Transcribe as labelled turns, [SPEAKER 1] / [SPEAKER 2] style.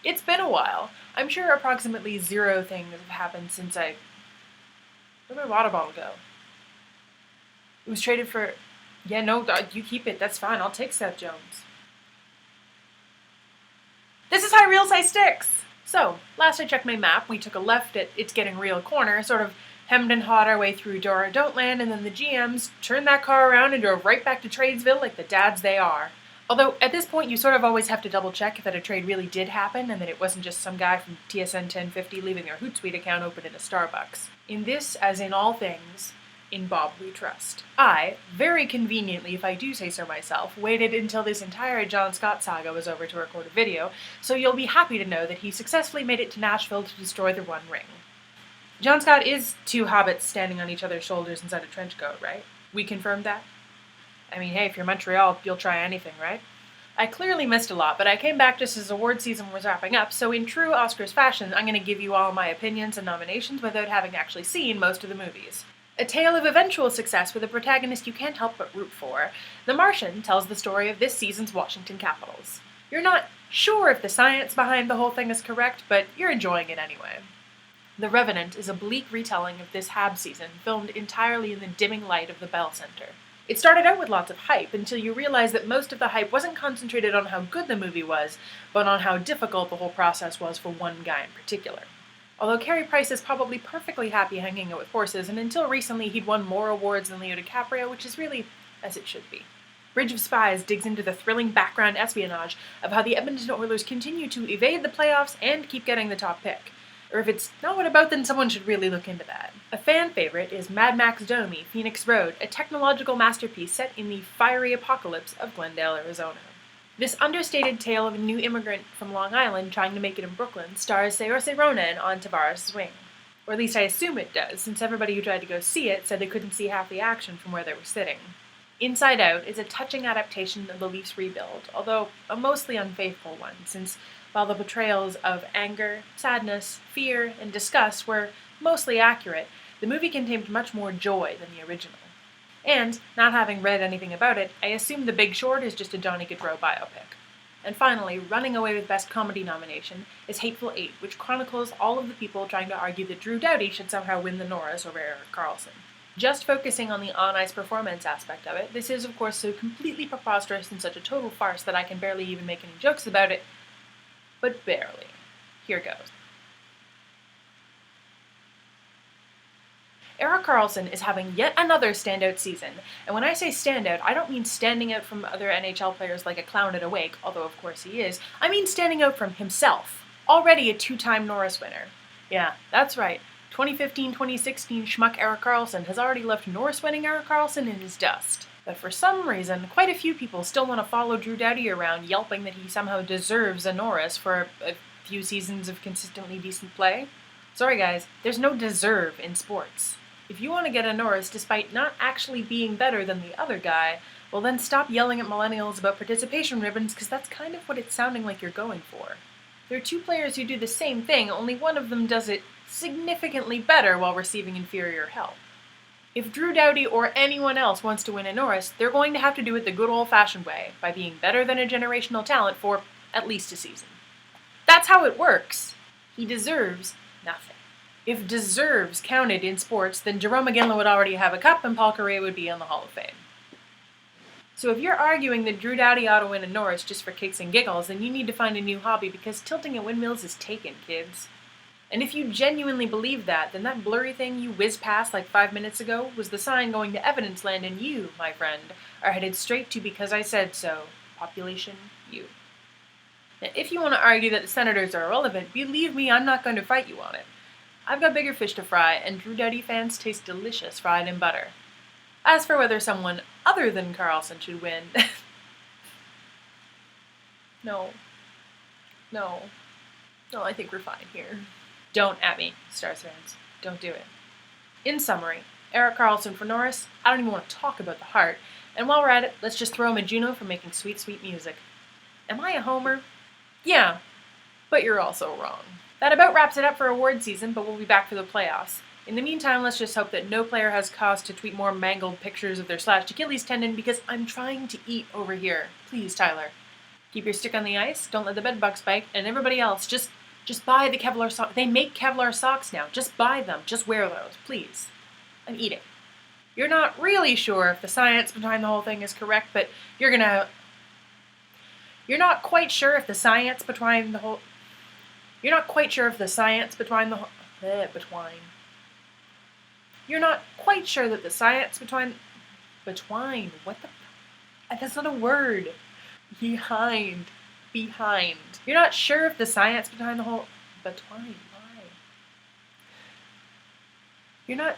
[SPEAKER 1] It's been a while. I'm sure approximately 0 things have happened since where'd my water bottle go? It was traded for... Yeah, no, you keep it. That's fine. I'll take Seth Jones. This is High Real Size Sticks! So, last I checked my map, we took a left at It's Getting Real corner, sort of hemmed and hawed our way through Dora Don't Land, and then the GMs turned that car around and drove right back to Tradesville like the dads they are. Although, at this point, you sort of always have to double-check that a trade really did happen and that it wasn't just some guy from TSN 1050 leaving their Hootsuite account open in a Starbucks. In this, as in all things, in Bob we trust. I, very conveniently if I do say so myself, waited until this entire John Scott saga was over to record a video, so you'll be happy to know that he successfully made it to Nashville to destroy the One Ring. John Scott is 2 hobbits standing on each other's shoulders inside a trench coat, right? We confirmed that? I mean, hey, if you're Montreal, you'll try anything, right? I clearly missed a lot, but I came back just as award season was wrapping up, so in true Oscars fashion, I'm going to give you all my opinions and nominations without having actually seen most of the movies. A tale of eventual success with a protagonist you can't help but root for, The Martian tells the story of this season's Washington Capitals. You're not sure if the science behind the whole thing is correct, but you're enjoying it anyway. The Revenant is a bleak retelling of this Hab season, filmed entirely in the dimming light of the Bell Center. It started out with lots of hype, until you realize that most of the hype wasn't concentrated on how good the movie was, but on how difficult the whole process was for one guy in particular. Although Carey Price is probably perfectly happy hanging out with horses, and until recently he'd won more awards than Leo DiCaprio, which is really as it should be. Bridge of Spies digs into the thrilling background espionage of how the Edmonton Oilers continue to evade the playoffs and keep getting the top pick. Or if it's not what about, then someone should really look into that. A fan favorite is Mad Max Domi, Phoenix Road, a technological masterpiece set in the fiery apocalypse of Glendale, Arizona. This understated tale of a new immigrant from Long Island trying to make it in Brooklyn stars Saoirse Ronan on Tavares' wing. Or at least I assume it does, since everybody who tried to go see it said they couldn't see half the action from where they were sitting. Inside Out is a touching adaptation of the Leafs' rebuild, although a mostly unfaithful one, since while the portrayals of anger, sadness, fear, and disgust were mostly accurate, the movie contained much more joy than the original. And, not having read anything about it, I assume The Big Short is just a Johnny Gaudreau biopic. And finally, running away with Best Comedy nomination is Hateful Eight, which chronicles all of the people trying to argue that Drew Doughty should somehow win the Norris over Erik Karlsson. Just focusing on the on-ice performance aspect of it, this is of course so completely preposterous and such a total farce that I can barely even make any jokes about it, but barely. Here goes. Erik Karlsson is having yet another standout season, and when I say standout, I don't mean standing out from other NHL players like a clown at a wake, although of course he is. I mean standing out from himself, already a 2-time Norris winner. Yeah, that's right. 2015-2016 schmuck Erik Karlsson has already left Norris-winning Erik Karlsson in his dust. But for some reason, quite a few people still want to follow Drew Doughty around, yelping that he somehow deserves a Norris for a few seasons of consistently decent play. Sorry guys, there's no deserve in sports. If you want to get a Norris despite not actually being better than the other guy, well then stop yelling at millennials about participation ribbons, because that's kind of what it's sounding like you're going for. There are 2 players who do the same thing, only one of them does it significantly better while receiving inferior help. If Drew Doughty or anyone else wants to win a Norris, they're going to have to do it the good old-fashioned way, by being better than a generational talent for at least a season. That's how it works. He deserves nothing. If deserves counted in sports, then Jerome McGinley would already have a cup and Paul Correa would be in the Hall of Fame. So if you're arguing that Drew Doughty ought to win a Norris just for kicks and giggles, then you need to find a new hobby, because tilting at windmills is taken, kids. And if you genuinely believe that, then that blurry thing you whizzed past like 5 minutes ago was the sign going to evidence land, and you, my friend, are headed straight to because I said so, population U. Now, if you want to argue that the Senators are irrelevant, believe me, I'm not going to fight you on it. I've got bigger fish to fry, and Drew Doughty fans taste delicious fried in butter. As for whether someone other than Karlsson should win, No, I think we're fine here. Don't at me, Stars fans. Don't do it. In summary, Erik Karlsson for Norris, I don't even want to talk about the heart, and while we're at it, let's just throw him a Juno for making sweet, sweet music. Am I a homer? Yeah, but you're also wrong. That about wraps it up for award season, but we'll be back for the playoffs. In the meantime, let's just hope that no player has cause to tweet more mangled pictures of their slashed Achilles tendon, because I'm trying to eat over here. Please, Tyler. Keep your stick on the ice, don't let the bed bugs bite, and everybody else, just buy the Kevlar socks. They make Kevlar socks now. Just buy them. Just wear those, please. I'm eating. You're not really sure if the science behind the whole thing is correct, but you're not quite sure if the science behind the whole... You're not quite sure if the science behind the whole... You're not quite sure that the science between... What the... That's not a word. Behind. You're not sure if the science behind the whole... Why? You're not...